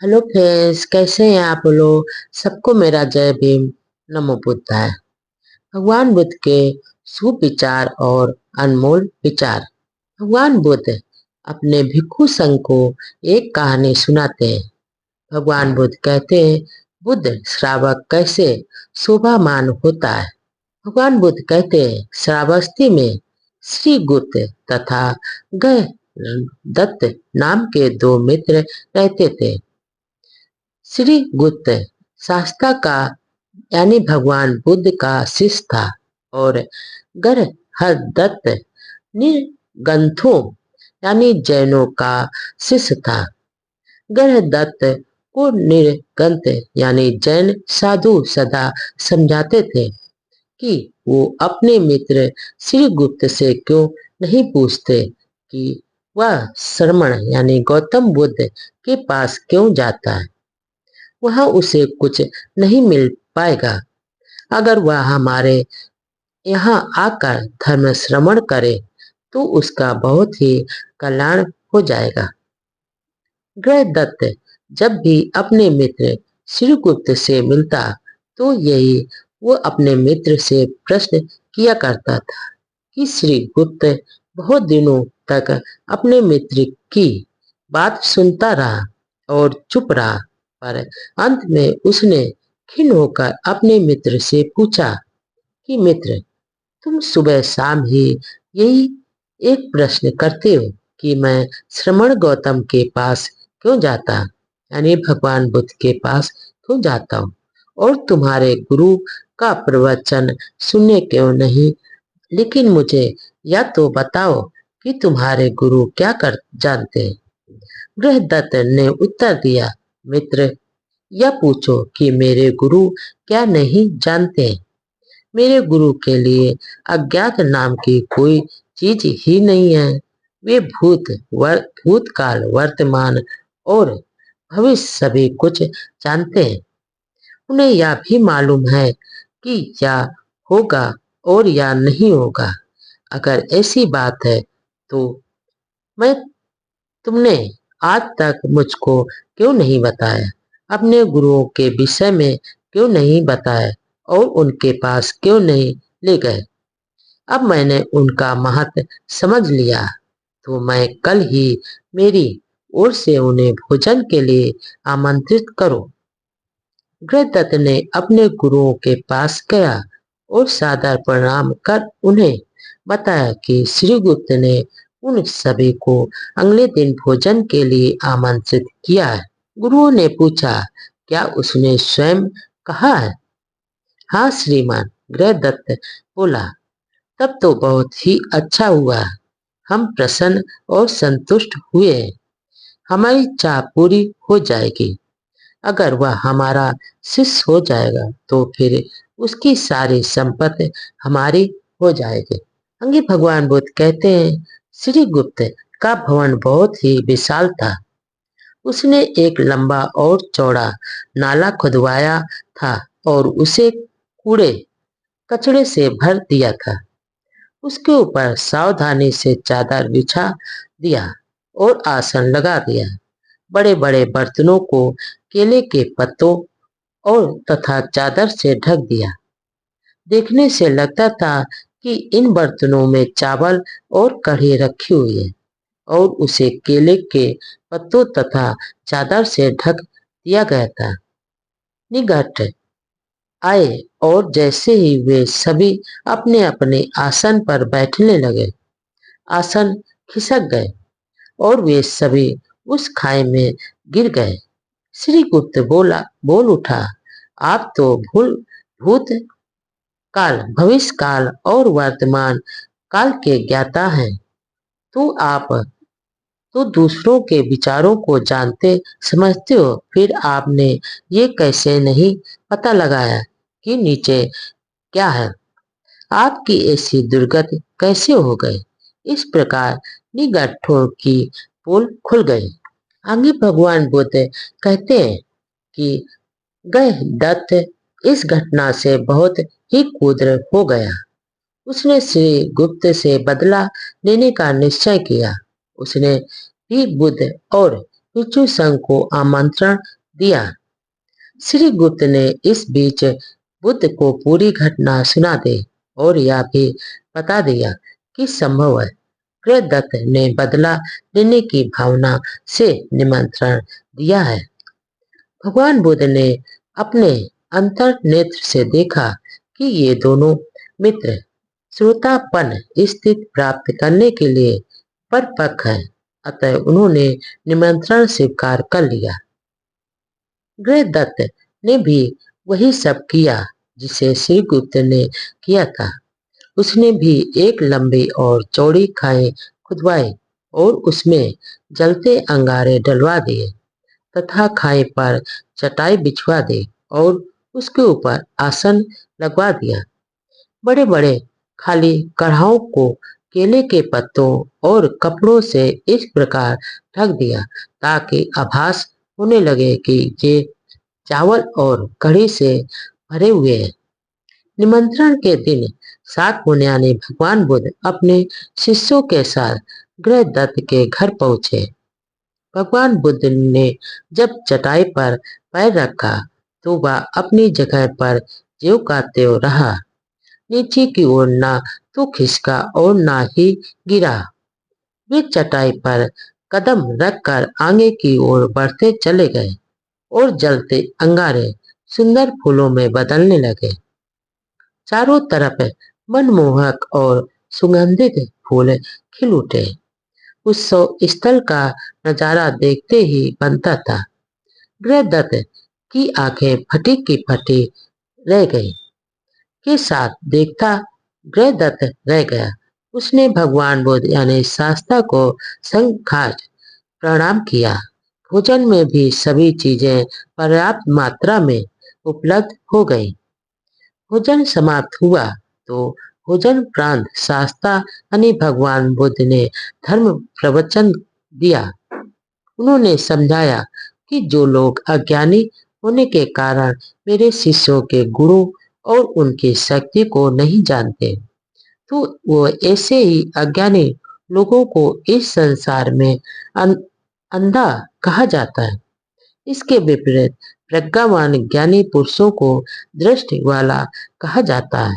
Hello friends, कैसे हैं आप लोग। सबको मेरा जय भीम। नमो बुद्धाय। भगवान बुद्ध के शुभ विचार और अनमोल विचार। भगवान बुद्ध अपने भिक्षु संघ को एक कहानी सुनाते हैं। भगवान बुद्ध कहते हैं, बुद्ध श्रावक कैसे शोभामान होता है। भगवान बुद्ध कहते हैं, श्रावस्ती में श्री गुप्त तथा गह दत्त नाम के दो मित्र रहते थे। श्री गुप्त शास्ता का यानी भगवान बुद्ध का शिष्य था और गरहदत्त निर्गंथों यानी जैनों का शिष्य था। गरहदत्त को निर्गंथ यानी जैन साधु सदा समझाते थे कि वो अपने मित्र श्री गुप्त से क्यों नहीं पूछते कि वह श्रमण यानी गौतम बुद्ध के पास क्यों जाता है। वह उसे कुछ नहीं मिल पाएगा। अगर वह हमारे यहाँ आकर धर्म श्रवण करे तो उसका बहुत ही कल्याण हो जाएगा। गृहदत्त जब भी अपने मित्र श्रीगुप्त से मिलता तो यही वो अपने मित्र से प्रश्न किया करता था कि श्रीगुप्त बहुत दिनों तक अपने मित्र की बात सुनता रहा और चुप रहा, पर अंत में उसने खिन्न होकर अपने मित्र से पूछा कि मित्र, तुम सुबह शाम ही यही एक प्रश्न करते हो कि मैं श्रमण गौतम के पास क्यों जाता, यानी भगवान बुद्ध के पास क्यों जाता हूँ और तुम्हारे गुरु का प्रवचन सुनने क्यों नहीं। लेकिन मुझे या तो बताओ कि तुम्हारे गुरु क्या कर जानते हैं। गृहदत्त ने उत्तर दिया, मित्र, यह पूछो कि मेरे गुरु क्या नहीं जानते। मेरे गुरु के लिए अज्ञात नाम की कोई चीज ही नहीं है। वे भूतकाल, वर्तमान और भविष्य सभी कुछ जानते हैं। उन्हें यह भी मालूम है कि क्या होगा और या नहीं होगा। अगर ऐसी बात है तो मैं तुमने आज तक मुझको क्यों नहीं बताया, अपने गुरुओं के विषय में क्यों नहीं बताया और उनके पास क्यों नहीं ले गए। अब मैंने उनका महत्व समझ लिया तो मैं कल ही मेरी ओर से उन्हें भोजन के लिए आमंत्रित करो। गृहदत्त ने अपने गुरुओं के पास गया और सादर प्रणाम कर उन्हें बताया कि श्रीगुप्त ने उन सभी को अगले दिन भोजन के लिए आमंत्रित किया है। गुरुओं ने पूछा, क्या उसने स्वयं कहा है। हाँ श्रीमान, गृहदत्त बोला। तब तो बहुत ही अच्छा हुआ। हम प्रसन्न और संतुष्ट हुए। हमारी चाह पूरी हो जाएगी। अगर वह हमारा शिष्य हो जाएगा तो फिर उसकी सारी संपत्ति हमारी हो जाएगी। आगे भगवान बुद्ध कहते हैं, श्री गुप्त का भवन बहुत ही विशाल था। उसने एक लंबा और चौड़ा नाला खुदवाया था और उसे कूड़े कचड़े से भर दिया था। उसके ऊपर सावधानी से चादर बिछा दिया और आसन लगा दिया। बड़े बड़े बर्तनों को केले के पत्तों और तथा चादर से ढक दिया। देखने से लगता था कि इन बर्तनों में चावल और कढ़ी रखी हुई है और उसे केले के पत्तों तथा चादर से ढक दिया गया था। निकट आए और जैसे ही वे सभी अपने अपने आसन पर बैठने लगे, आसन खिसक गए और वे सभी उस खाई में गिर गए। श्री गुप्त बोल उठा, आप तो भूत काल, भविष्य काल और वर्तमान काल के ज्ञाता हैं। तो आप तो दूसरों के विचारों को जानते समझते हो, फिर आपने ये कैसे नहीं पता लगाया कि नीचे क्या है। आपकी ऐसी दुर्गति कैसे हो गई। इस प्रकार निगट्ठों की पोल खुल गई। आगे भगवान बुद्ध कहते हैं कि गए दत्त इस घटना से बहुत ही क्रुद्ध हो गया। उसने श्री गुप्त से बदला लेने का निश्चय किया। उसने भी बुद्ध और भिक्षु संघ को आमंत्रण दिया। श्री गुप्त ने इस बीच बुद्ध को पूरी घटना सुना दी और यह भी बता दिया कि संभव है कृतदत्त ने बदला लेने की भावना से निमंत्रण दिया है। भगवान बुद्ध ने अपने अंतर नेत्र से देखा कि ये दोनों मित्र श्रोतापन स्थिति प्राप्त करने के लिए परिपक्व है, अतः उन्होंने निमंत्रण स्वीकार कर लिया। गृहदत्त ने भी वही सब किया जिसे श्रीगुप्त ने किया था। उसने भी एक लंबी और चौड़ी खाई खुदवाई और उसमें जलते अंगारे डलवा दिए तथा खाई पर चटाई बिछवा दी और उसके ऊपर आसन लगवा दिया। बड़े बड़े खाली कढ़ाओं को केले के पत्तों और कपड़ों से इस प्रकार ढक दिया ताकि आभास होने लगे कि ये चावल और कढ़ी से भरे हुए हैं। निमंत्रण के दिन 7 पुण्यानी भगवान बुद्ध अपने शिष्यों के साथ गृहदत्त के घर पहुंचे। भगवान बुद्ध ने जब चटाई पर पैर रखा तो वह अपनी जगह पर ज्यों का त्यों रहा, नीचे की ओर ना तो खिसका और ना ही गिरा। वे चटाई पर कदम रखकर आगे की ओर बढ़ते चले गए और जलते अंगारे सुंदर फूलों में बदलने लगे। चारों तरफ मनमोहक और सुगंधित फूल खिल उठे। उत्सव स्थल का नजारा देखते ही बनता था। गृहदत्त की आंखें फटी की फटी रह गई। के साथ देखता गृहदत्त रह गया। उसने भगवान बुद्ध यानी शास्ता को संघाट प्रणाम किया। भोजन में भी सभी चीजें पर्याप्त मात्रा में उपलब्ध हो गई। भोजन समाप्त हुआ तो भोजन प्रांत शास्ता यानी भगवान बुद्ध ने धर्म प्रवचन दिया। उन्होंने समझाया कि जो लोग अज्ञानी होने के कारण मेरे शिष्यों के गुणों और उनकी शक्ति को नहीं जानते, तो वो ऐसे ही अज्ञानी लोगों को इस संसार में अंधा कहा जाता है। इसके विपरीत प्रज्ञावान ज्ञानी पुरुषों को दृष्टि वाला कहा जाता है।